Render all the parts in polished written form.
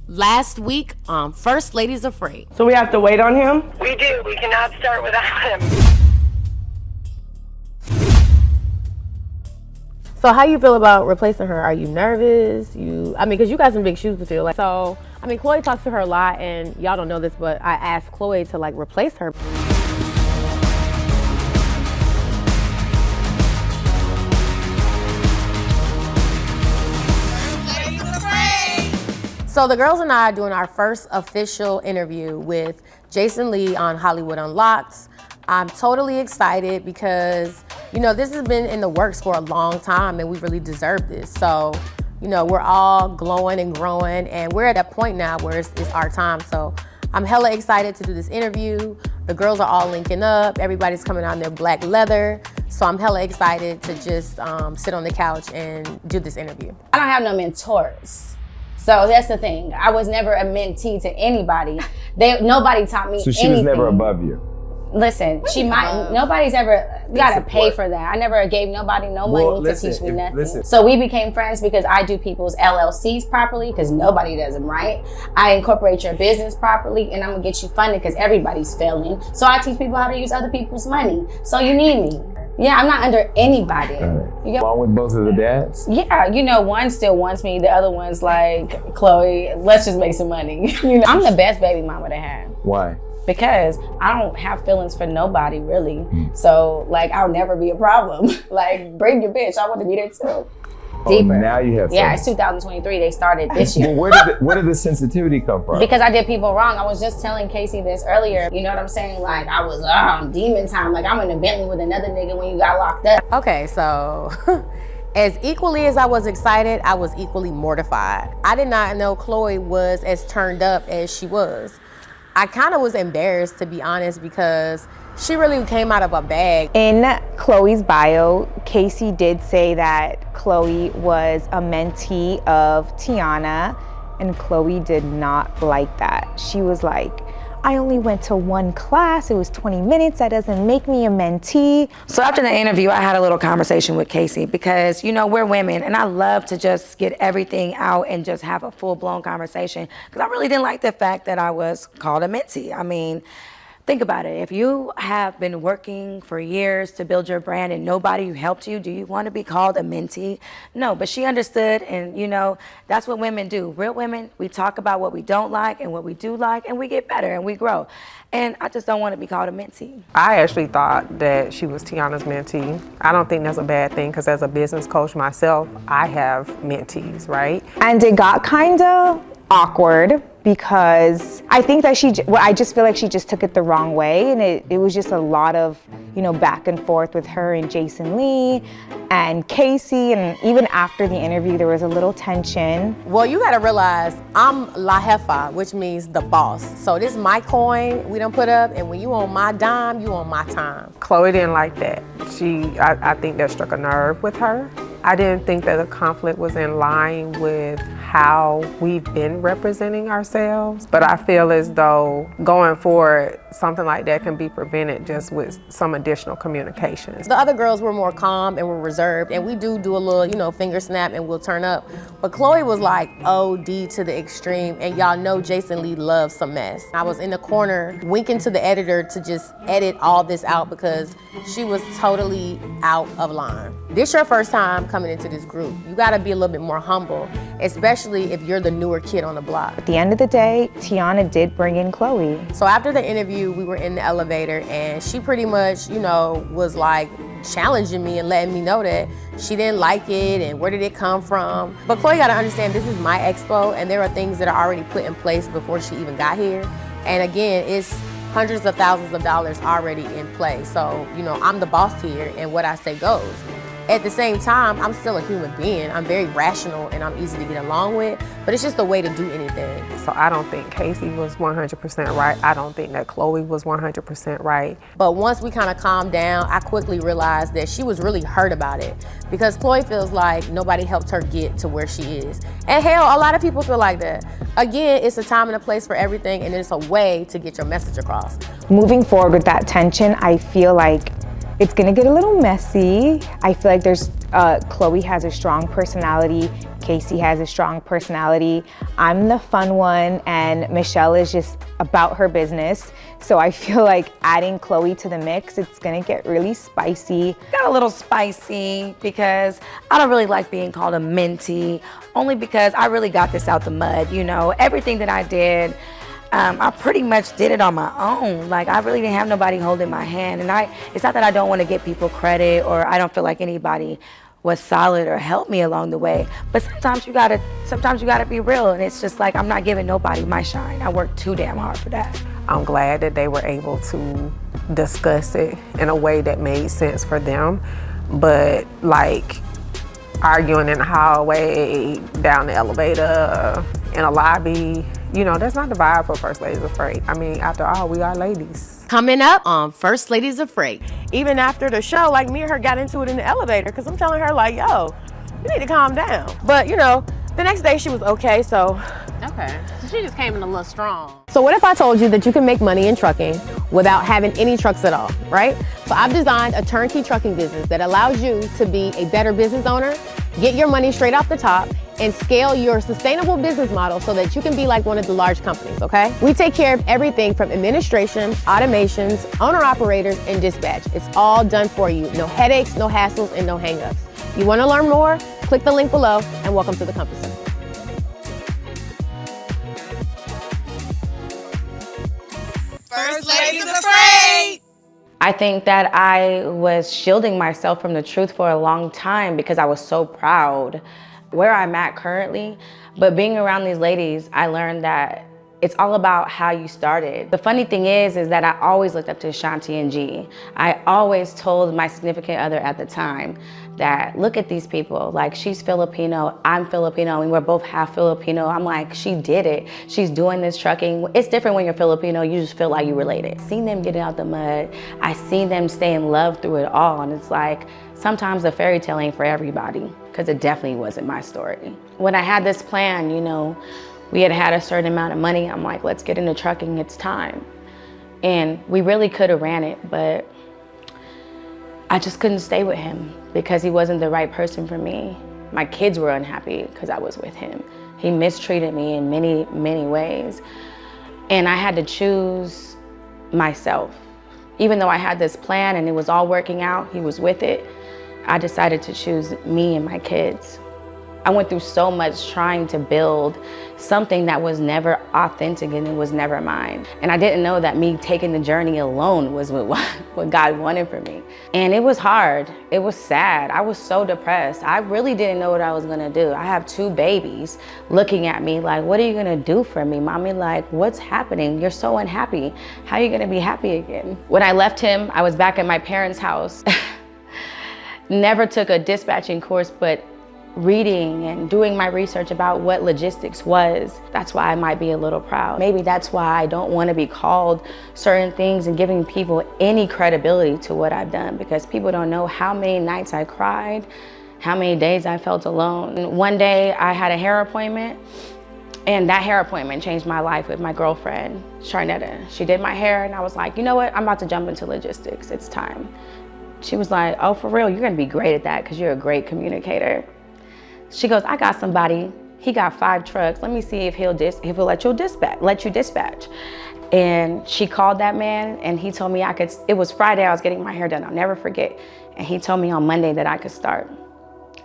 last week on First Ladies Afraid. So we have to wait on him? We do. We cannot start without him. So how you feel about replacing her? Are you nervous? Because you got some big shoes to fill. Chloe talks to her a lot, and y'all don't know this, but I asked Chloe to replace her. So the girls and I are doing our first official interview with Jason Lee on Hollywood Unlocked. I'm totally excited because, this has been in the works for a long time and we really deserve this. So, we're all glowing and growing and we're at a point now where it's our time. So I'm hella excited to do this interview. The girls are all linking up. Everybody's coming out in their black leather. So I'm hella excited to just sit on the couch and do this interview. I don't have no mentors. So that's the thing. I was never a mentee to anybody. Nobody taught me anything. So she was never above you? Listen, nobody's ever, you gotta pay for that. I never gave nobody no money to teach me nothing. So we became friends because I do people's LLCs properly because nobody does them right. I incorporate your business properly and I'm gonna get you funded because everybody's failing. So I teach people how to use other people's money. So you need me. Yeah, I'm not under anybody. Along with both of the dads? Yeah, one still wants me. The other one's like, Chloe, let's just make some money. I'm the best baby mama to have. Why? Because I don't have feelings for nobody, really. So, I'll never be a problem. Bring your bitch. I want to be there too. Deeper. Now you have feelings. Yeah, it's 2023. They started this year. Well, where did the sensitivity come from? Because I did people wrong. I was just telling Casey this earlier. You know what I'm saying? I was demon time. I'm in a Bentley with another nigga when you got locked up. Okay, so as equally as I was excited, I was equally mortified. I did not know Chloe was as turned up as she was. I kind of was embarrassed, to be honest, because she really came out of a bag. In Chloe's bio, Casey did say that Chloe was a mentee of Tiana, and Chloe did not like that. She was like, I only went to one class, it was 20 minutes, that doesn't make me a mentee. So after the interview, I had a little conversation with Casey because, we're women and I love to just get everything out and just have a full-blown conversation because I really didn't like the fact that I was called a mentee. Think about it. If you have been working for years to build your brand and nobody helped you, do you want to be called a mentee? No, but she understood and, that's what women do. Real women, we talk about what we don't like and what we do like and we get better and we grow. And I just don't want to be called a mentee. I actually thought that she was Tiana's mentee. I don't think that's a bad thing because as a business coach myself, I have mentees, right? And it got kind of awkward because I think that I just feel like she just took it the wrong way, and it was just a lot of, back and forth with her and Jason Lee and Casey, and even after the interview there was a little tension. Well, you gotta realize I'm La Jefa, which means the boss. So this is my coin we done put up, and when you on my dime, you on my time. Chloe didn't like that. I think that struck a nerve with her. I didn't think that the conflict was in line with how we've been representing ourselves, but I feel as though going forward, something like that can be prevented just with some additional communication. The other girls were more calm and were reserved, and we do a little, finger snap and we'll turn up. But Chloe was like OD to the extreme, and y'all know Jason Lee loves some mess. I was in the corner winking to the editor to just edit all this out because she was totally out of line. This your first time coming into this group. You gotta be a little bit more humble, especially if you're the newer kid on the block. At the end of the day, Tiana did bring in Chloe. So after the interview, we were in the elevator and she pretty much, was like challenging me and letting me know that she didn't like it and where did it come from. But Chloe gotta understand this is my expo and there are things that are already put in place before she even got here. And again, it's hundreds of thousands of dollars already in play. So, I'm the boss here and what I say goes. At the same time, I'm still a human being. I'm very rational and I'm easy to get along with, but it's just a way to do anything. So I don't think Casey was 100% right. I don't think that Chloe was 100% right. But once we kind of calmed down, I quickly realized that she was really hurt about it because Chloe feels like nobody helped her get to where she is. And hell, a lot of people feel like that. Again, it's a time and a place for everything, and it's a way to get your message across. Moving forward with that tension, I feel like It's gonna get a little messy. I feel like there's, Chloe has a strong personality, Casey has a strong personality, I'm the fun one, and Michelle is just about her business. So I feel like adding Chloe to the mix, it's gonna get really spicy. Got a little spicy because I don't really like being called a mentee, only because I really got this out the mud, you know. Everything that I did, I pretty much did it on my own. Like, I really didn't have nobody holding my hand. And it's not that I don't want to give people credit or I don't feel like anybody was solid or helped me along the way. But sometimes you gotta be real. And it's just like, I'm not giving nobody my shine. I worked too damn hard for that. I'm glad that they were able to discuss it in a way that made sense for them. But like arguing in the hallway, down the elevator, in a lobby, you know, that's not the vibe for First Ladies of Freight. I mean, after all, we are ladies. Coming up on First Ladies of Freight. Even after the show, like me and her got into it in the elevator because I'm telling her like, yo, you need to calm down. But you know, the next day she was okay, so. Okay, so she just came in a little strong. So what if I told you that you can make money in trucking without having any trucks at all, right? So I've designed a turnkey trucking business that allows you to be a better business owner, get your money straight off the top, and scale your sustainable business model so that you can be like one of the large companies, okay? We take care of everything from administration, automations, owner-operators, and dispatch. It's all done for you. No headaches, no hassles, and no hangups. You wanna learn more? Click the link below, and welcome to the Compass Circle. First Ladies of Freight! I think that I was shielding myself from the truth for a long time because I was so proud where I'm at currently. But being around these ladies, I learned that it's all about how you started. The funny thing is that I always looked up to Shanti and G. I always told my significant other at the time that, look at these people, like she's Filipino, I'm Filipino, and we're both half Filipino. I'm like, she did it. She's doing this trucking. It's different when you're Filipino, you just feel like you related. Seen them get out the mud. I seen them stay in love through it all. And it's like, sometimes the fairy tale ain't for everybody, because it definitely wasn't my story. When I had this plan, you know, we had a certain amount of money. I'm like, let's get into trucking, it's time. And we really could have ran it, but I just couldn't stay with him because he wasn't the right person for me. My kids were unhappy because I was with him. He mistreated me in many, many ways. And I had to choose myself. Even though I had this plan and it was all working out, he was with it, I decided to choose me and my kids. I went through so much trying to build something that was never authentic and it was never mine. And I didn't know that me taking the journey alone was what God wanted for me. And it was hard. It was sad. I was so depressed. I really didn't know what I was gonna do. I have 2 babies looking at me like, what are you gonna do for me? Mommy, like, what's happening? You're so unhappy. How are you gonna be happy again? When I left him, I was back at my parents' house. Never took a dispatching course, but reading and doing my research about what logistics was, that's why I might be a little proud. Maybe that's why I don't want to be called certain things and giving people any credibility to what I've done, because people don't know how many nights I cried, how many days I felt alone. And one day I had a hair appointment, and that hair appointment changed my life with my girlfriend, Sharnetta. She did my hair, and I was like, you know what? I'm about to jump into logistics. It's time. She was like, oh, for real? You're gonna be great at that because you're a great communicator. She goes, I got somebody. He got 5 trucks. Let me see if he'll let you dispatch. And she called that man, and he told me I could. It was Friday. I was getting my hair done. I'll never forget. And he told me on Monday that I could start.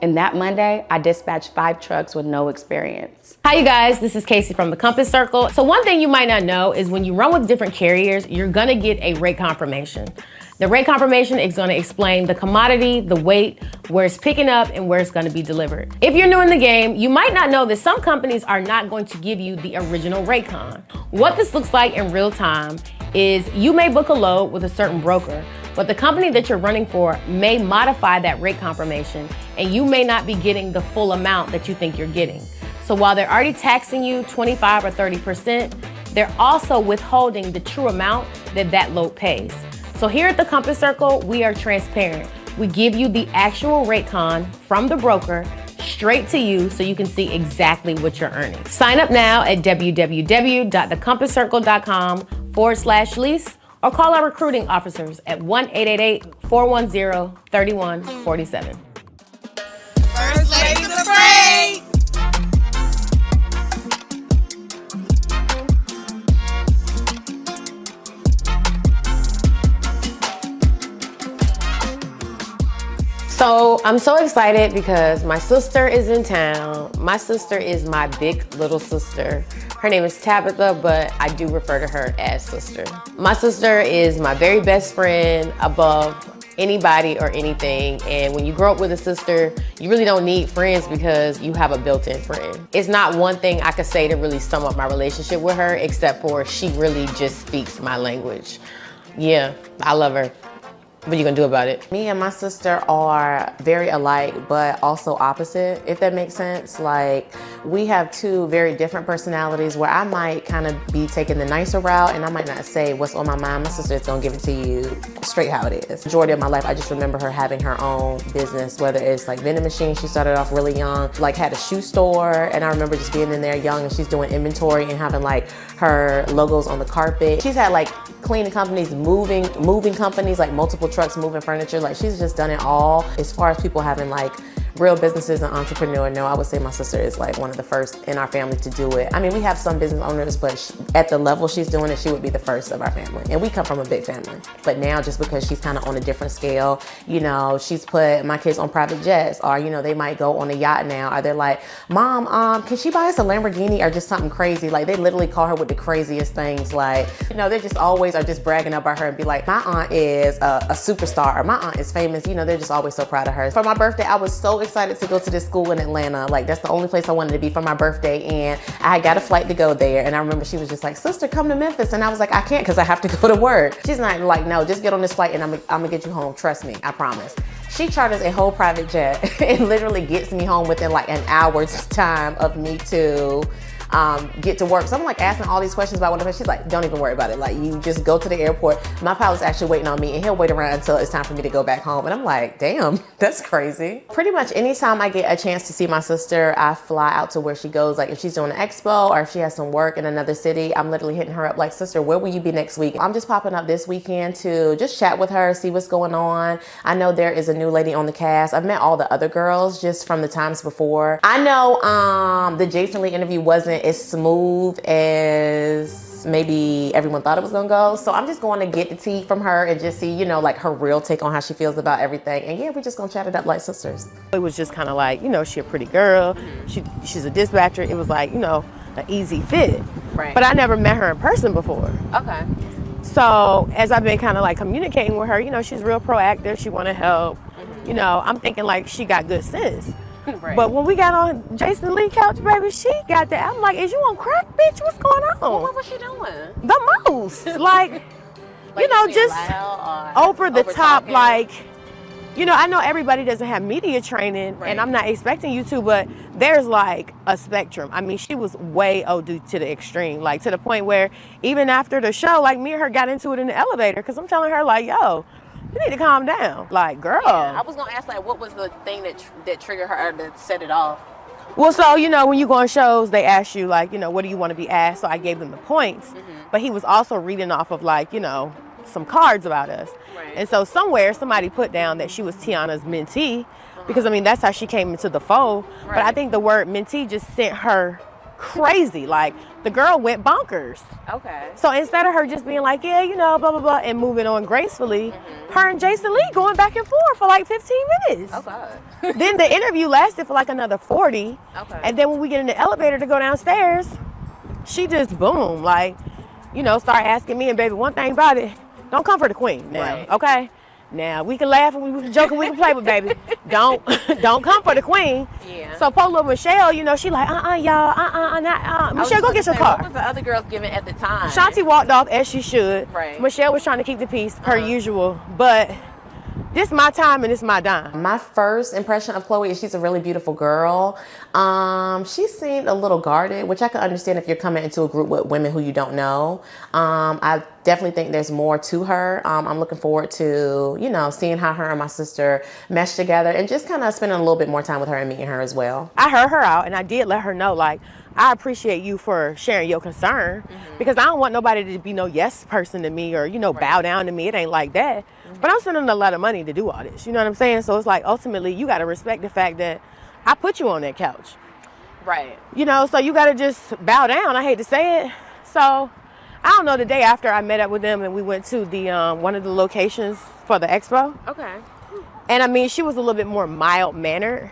And that Monday, I dispatched 5 trucks with no experience. Hi, you guys. This is Casey from the Compass Circle. So one thing you might not know is when you run with different carriers, you're gonna get a rate confirmation. The rate confirmation is gonna explain the commodity, the weight, where it's picking up, and where it's gonna be delivered. If you're new in the game, you might not know that some companies are not going to give you the original rate con. What this looks like in real time is you may book a load with a certain broker, but the company that you're running for may modify that rate confirmation, and you may not be getting the full amount that you think you're getting. So while they're already taxing you 25 or 30%, they're also withholding the true amount that load pays. So here at the Compass Circle, we are transparent. We give you the actual rate con from the broker straight to you so you can see exactly what you're earning. Sign up now at www.thecompasscircle.com/lease or call our recruiting officers at 1-888-410-3147. First Lady's Afraid. So I'm so excited because my sister is in town. My sister is my big little sister. Her name is Tabitha, but I do refer to her as sister. My sister is my very best friend above anybody or anything. And when you grow up with a sister, you really don't need friends because you have a built-in friend. It's not one thing I could say to really sum up my relationship with her, except for she really just speaks my language. Yeah, I love her. What are you gonna do about it? Me and my sister are very alike, but also opposite, if that makes sense. Like, we have two very different personalities where I might kind of be taking the nicer route and I might not say what's on my mind. My sister is gonna give it to you straight how it is. Majority of my life, I just remember her having her own business, whether it's like vending machines. She started off really young, like had a shoe store, and I remember just being in there young and she's doing inventory and having like her logos on the carpet. She's had like cleaning companies, moving companies, like multiple trucks moving furniture. Like, she's just done it all. As far as people having like real businesses and entrepreneur, no, I would say my sister is like one of the first in our family to do it. I mean, we have some business owners, but at the level she's doing it, she would be the first of our family. And we come from a big family. But now, just because she's kind of on a different scale, you know, she's put my kids on private jets, or, you know, they might go on a yacht now, or they're like, Mom, can she buy us a Lamborghini or just something crazy? Like, they literally call her with the craziest things. Like, you know, they just always are just bragging about her and be like, my aunt is a superstar, or my aunt is famous. You know, they're just always so proud of her. For my birthday, I was so excited to go to this school in Atlanta. Like, that's the only place I wanted to be for my birthday, and I got a flight to go there. And I remember she was just like, sister, come to Memphis. And I was like, I can't, because I have to go to work. She's not like, no, just get on this flight and I'm gonna get you home. Trust me, I promise. She charters a whole private jet and literally gets me home within like an hour's time of me to get to work. So I'm like asking all these questions about what she's like, don't even worry about it. Like, you just go to the airport. My pilot's actually waiting on me and he'll wait around until it's time for me to go back home. And I'm like, damn, that's crazy. Pretty much anytime I get a chance to see my sister, I fly out to where she goes. Like, if she's doing an expo or if she has some work in another city, I'm literally hitting her up like, sister, where will you be next week? I'm just popping up this weekend to just chat with her, see what's going on. I know there is a new lady on the cast. I've met all the other girls just from the times before. I know the Jason Lee interview wasn't as smooth as maybe everyone thought it was gonna go. So I'm just going to get the tea from her and just see, you know, like her real take on how she feels about everything. And yeah, we're just gonna chat it up like sisters. It was just kind of like, you know, she a pretty girl. She's a dispatcher. It was like, you know, an easy fit. Right. But I never met her in person before. Okay. So as I've been kind of like communicating with her, you know, she's real proactive. She want to help. You know, I'm thinking like she got good sense. Right. But when we got on Jason Lee couch, baby, she got that. I'm like, is you on crack, bitch? What's going on? Well, what was she doing? The most. Like you know, just over the top, like, you know, I know everybody doesn't have media training, and I'm not expecting you to, but there's like a spectrum. I mean, she was way OD to the extreme, like to the point where even after the show, like me and her got into it in the elevator because I'm telling her like, yo, you need to calm down. Like, girl. Yeah, I was gonna ask, like, what was the thing that triggered her or that set it off? Well, so, you know, when you go on shows, they ask you, like, you know, what do you want to be asked? So I gave them the points. But he was also reading off of, like, you know, some cards about us. Right. And so somewhere somebody put down that she was Tiana's mentee, because, I mean, that's how she came into the fold. Right. But I think the word mentee just sent her crazy. Like, the girl went bonkers. Okay. So instead of her just being like, yeah, you know, blah, blah, blah, and moving on gracefully, her and Jason Lee going back and forth for like 15 minutes. Oh, God. Then the interview lasted for like another 40. Okay. And then when we get in the elevator to go downstairs, she just, boom, like, you know, start asking me, and baby, one thing about it, don't come for the queen now, okay? Now, we can laugh and we can joke and we can play, but baby, don't come for the queen. Yeah. So poor little Michelle, you know, she like, y'all, Michelle, go get your car. What was the other girls giving at the time? Shanti walked off as she should. Right. Michelle was trying to keep the peace, per usual, but this my time and this my dime. My first impression of Chloe is she's a really beautiful girl. She seemed a little guarded, which I can understand if you're coming into a group with women who you don't know. I definitely think there's more to her. I'm looking forward to, you know, seeing how her and my sister mesh together and just kind of spending a little bit more time with her and meeting her as well. I heard her out and I did let her know, like, I appreciate you for sharing your concern because I don't want nobody to be no yes person to me or, you know, bow down to me. It ain't like that. But I'm spending a lot of money to do all this. You know what I'm saying? So it's like, ultimately, you got to respect the fact that I put you on that couch. Right. You know, so you got to just bow down. I hate to say it. So I don't know, the day after I met up with them and we went to the one of the locations for the expo. Okay. And I mean, she was a little bit more mild-mannered.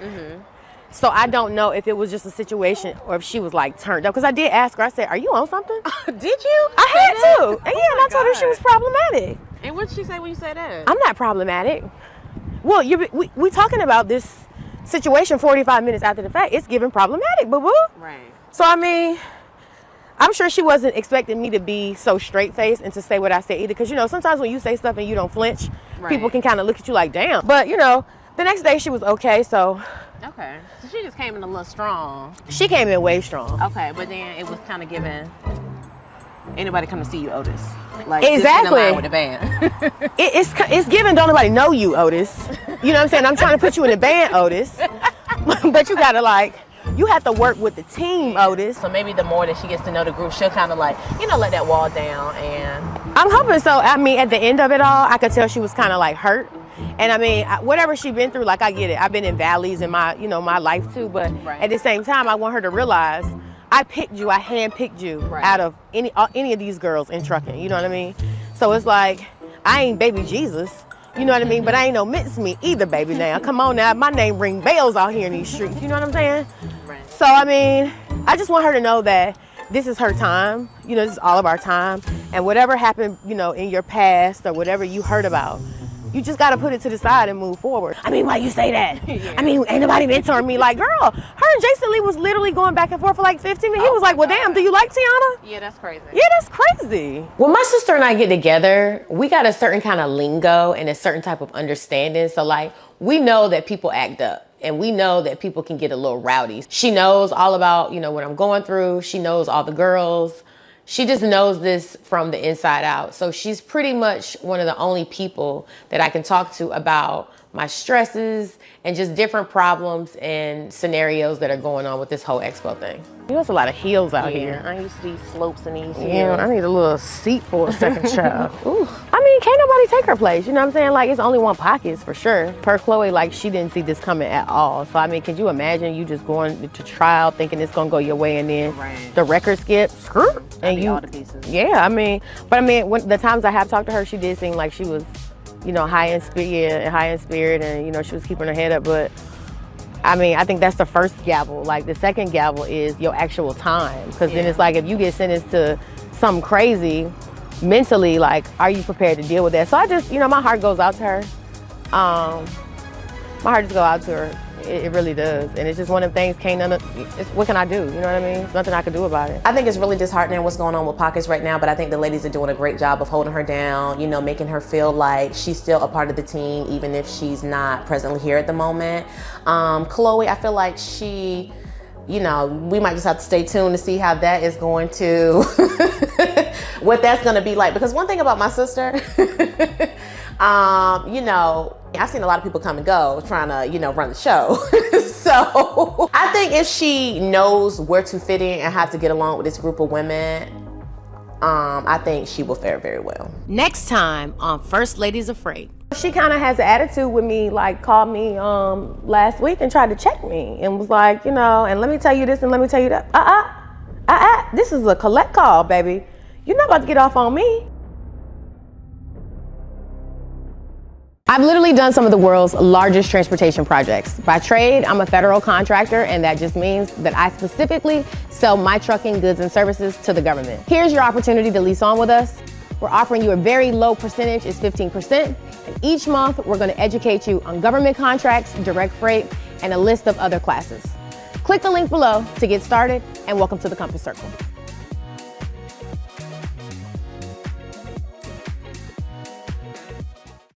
So I don't know if it was just a situation or if she was like turned up. Because I did ask her, I said, are you on something? Did you? I had to. And yeah, and I told her she was problematic. And what did she say when you said that? I'm not problematic. Well, we talking about this situation 45 minutes after the fact. It's giving problematic, boo-boo. Right. So, I mean, I'm sure she wasn't expecting me to be so straight-faced and to say what I said either. Because, you know, sometimes when you say stuff and you don't flinch, people can kind of look at you like, damn. But, you know, the next day she was okay, so. Okay. So she just came in a little strong. She came in way strong. Okay, but then it was kind of giving anybody come to see you, Otis. Like, Exactly. Just in line with the band. It's giving don't nobody know you, Otis. You know what I'm saying? I'm trying to put you in the band, Otis. But you gotta you have to work with the team, Otis. So maybe the more that she gets to know the group, she'll kind of like, you know, let that wall down. And I'm hoping so. I mean, at the end of it all, I could tell she was kind of like hurt. And I mean, whatever she's been through, like, I get it. I've been in valleys in my, you know, my life too. But at the same time, I want her to realize I picked you, I handpicked you out of any of these girls in trucking. You know what I mean? So it's like, I ain't baby Jesus. You know what I mean? But I ain't no mincemeat either, baby. Now, come on now. My name ring bells out here in these streets. You know what I'm saying? Right. So, I mean, I just want her to know that this is her time. You know, this is all of our time. And whatever happened, you know, in your past or whatever you heard about, you just got to put it to the side and move forward. I mean, why you say that? I mean, ain't nobody mentoring me. Like, girl, her and Jason Lee was literally going back and forth for like 15 minutes. He was like, well, damn, do you like Tiana? yeah, that's crazy. Yeah, that's crazy. When my sister and I get together, we got a certain kind of lingo and a certain type of understanding. So like, we know that people act up and we know that people can get a little rowdy. She knows all about, you know, what I'm going through. She knows all the girls. She just knows this from the inside out. So she's pretty much one of the only people that I can talk to about my stresses and just different problems and scenarios that are going on with this whole expo thing. You know, it's a lot of heels out here. I used to these slopes and these Yeah, I need a little seat for a second child. Ooh. I mean, can't nobody take her place. You know what I'm saying? Like, it's only one pockets for sure. Per Chloe, like, she didn't see this coming at all. So, I mean, could you imagine you just going to trial thinking it's going to go your way and then the record skip, screw, and you, all the pieces. Yeah, I mean, but I mean, when the times I have talked to her, she did seem like she was, you know, high in spirit, and, you know, she was keeping her head up. But I mean, I think that's the first gavel. Like, the second gavel is your actual time. Because then it's like, if you get sentenced to something crazy, mentally, like, are you prepared to deal with that? So I just, you know, my heart goes out to her. My heart just goes out to her. It really does. And it's just one of the things, what can I do? You know what I mean? There's nothing I can do about it. I think it's really disheartening what's going on with Pockets right now, but I think the ladies are doing a great job of holding her down, you know, making her feel like she's still a part of the team, even if she's not presently here at the moment. Chloe, I feel like she, you know, we might just have to stay tuned to see how that is going to, what that's going to be like. Because one thing about my sister, you know, I've seen a lot of people come and go trying to, you know, run the show. So I think if she knows where to fit in and how to get along with this group of women, I think she will fare very well. Next time on First Ladies Afraid. She kind of has an attitude with me, like called me last week and tried to check me and was like, you know, and let me tell you this and let me tell you that. This is a collect call, baby. You're not about to get off on me. I've literally done some of the world's largest transportation projects. By trade, I'm a federal contractor, and that just means that I specifically sell my trucking goods and services to the government. Here's your opportunity to lease on with us. We're offering you a very low percentage, it's 15%. And each month, we're gonna educate you on government contracts, direct freight, and a list of other classes. Click the link below to get started, and welcome to the Compass Circle.